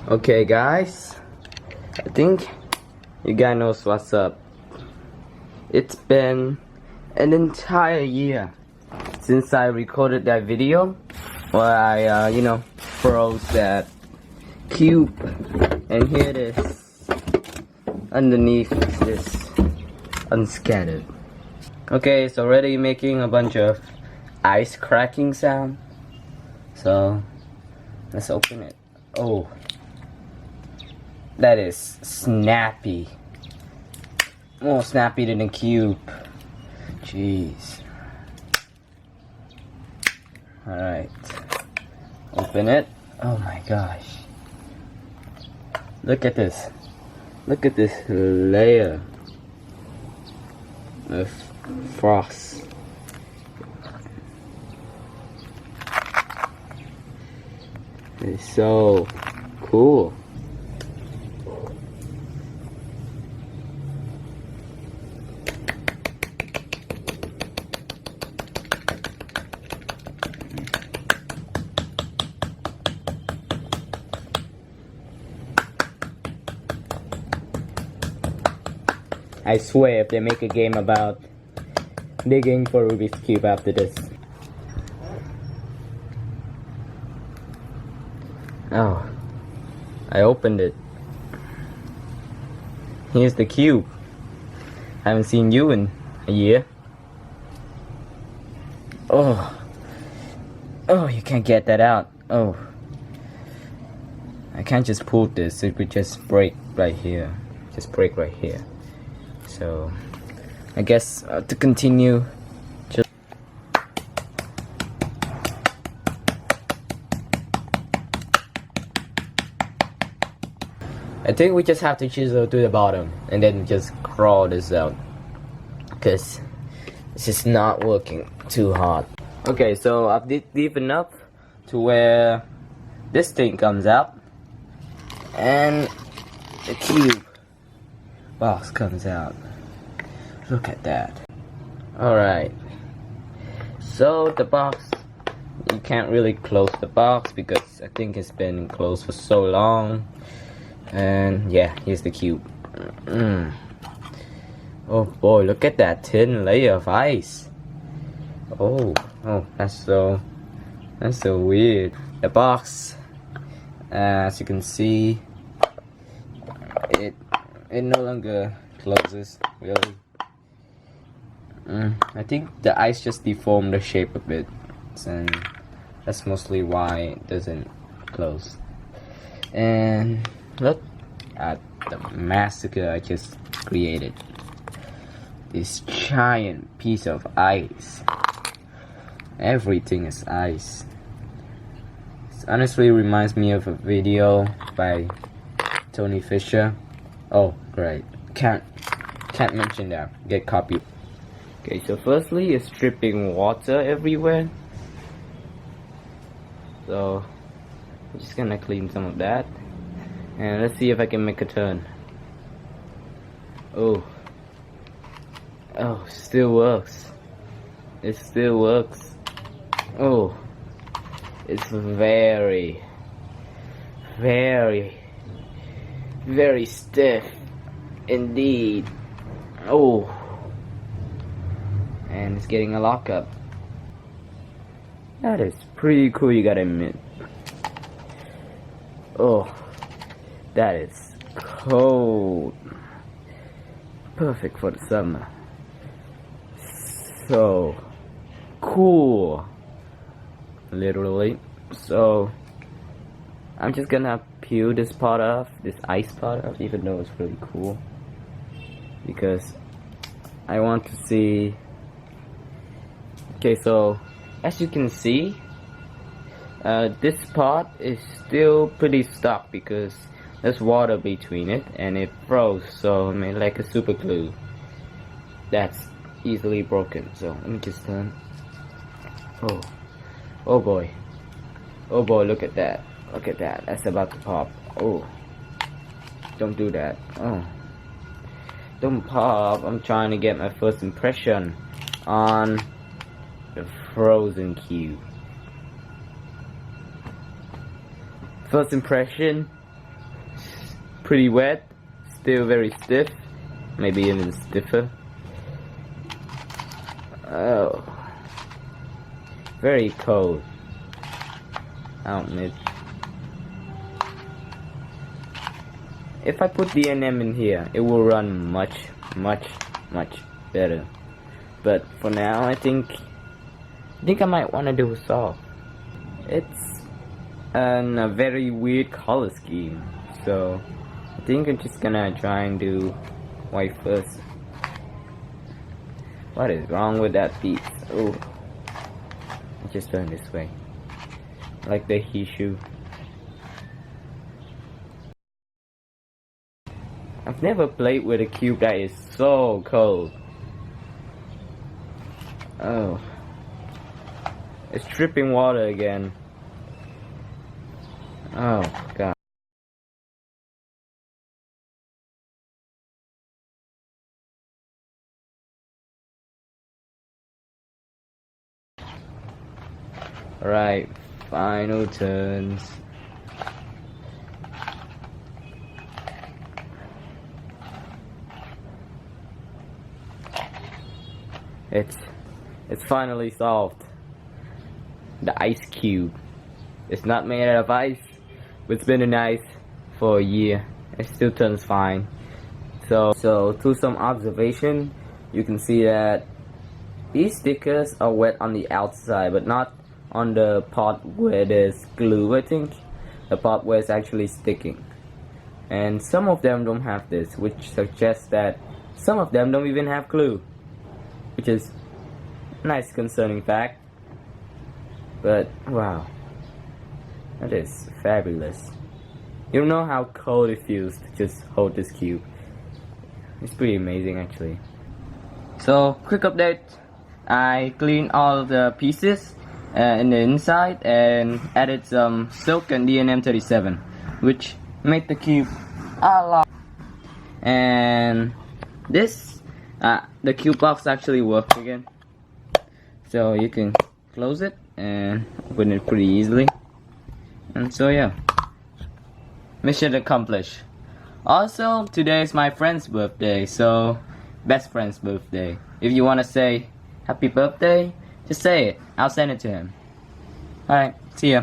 Okay guys, I think you guys knows what's up. It's been an entire year since I recorded that video where I froze that cube, and here it is underneath this unscattered. Okay, it's already making a bunch of ice cracking sound, so let's open it. Oh, that is snappy. More snappy than a cube. Jeez. Alright. Open it. Oh my gosh. Look at this. Look at this layer of frost. It's so cool. I swear if they make a game about digging for Rubik's Cube after this. Oh, I opened it. Here's the cube. Haven't seen you in a year. Oh, you can't get that out. Oh, I can't just pull this. It would just break right here. Just break right here. So, I guess to continue. I think we just have to chisel to the bottom and then just crawl this out, because this is not working too hard. Okay, so I've dig deep enough to where this thing comes out and the cube box comes out. Look at that. Alright, so the box, you can't really close the box because I think it's been closed for so long. And yeah, here's the cube. Oh boy, look at that thin layer of ice. Oh, that's so weird. The box, as you can see, it no longer closes really. I think the ice just deformed the shape a bit, and that's mostly why it doesn't close. And look at the massacre I just created. This giant piece of ice. Everything is ice. It honestly reminds me of a video by Tony Fisher. Oh great, can't mention that, get copied. Okay, so firstly it's dripping water everywhere, so I'm just gonna clean some of that. And let's see if I can make a turn. Oh, still works. It still works. Oh, it's very, very, very stiff indeed. Oh, and it's getting a lockup. That is pretty cool, you gotta admit. Oh, that is cold. Perfect for the summer. So cool, literally. So I'm just gonna peel this part off, this ice part off, even though it's really cool, because I want to see. Okay, so as you can see, this part is still pretty stuck because there's water between it and it froze, so I mean, like a super glue that's easily broken. So let me just turn. Oh boy, look at that, that's about to pop. Oh, don't do that. Oh, don't pop. I'm trying to get my first impression on the frozen cube. First impression, pretty wet, still very stiff, maybe even stiffer. Oh, very cold. I'll admit. If I put DNM in here, it will run much better. But for now, I think I might want to do soft. It's a very weird color scheme, so I think I'm just gonna try and do white first. What is wrong with that piece? Oh, I just turn this way, like the Hishu. I've never played with a cube that is so cold. Oh, it's dripping water again. Oh god. Alright, final turns. It's finally solved. The ice cube. It's not made out of ice, but it's been in ice for a year. It still turns fine. So through some observation, you can see that these stickers are wet on the outside, but not on the part where there's glue. I think the part where it's actually sticking. And some of them don't have this, which suggests that some of them don't even have glue, which is a nice concerning fact. But wow, that is fabulous. You don't know how cold it feels to just hold this cube. It's pretty amazing actually. So quick update, I cleaned all the pieces in the inside and added some silk and DNM37, which made the cube a lot. And this the cube box actually works again, so you can close it and open it pretty easily. And so yeah, mission accomplished. Also, today is my friend's birthday, so best friend's birthday. If you want to say happy birthday, just say it. I'll send it to him. Alright, see ya.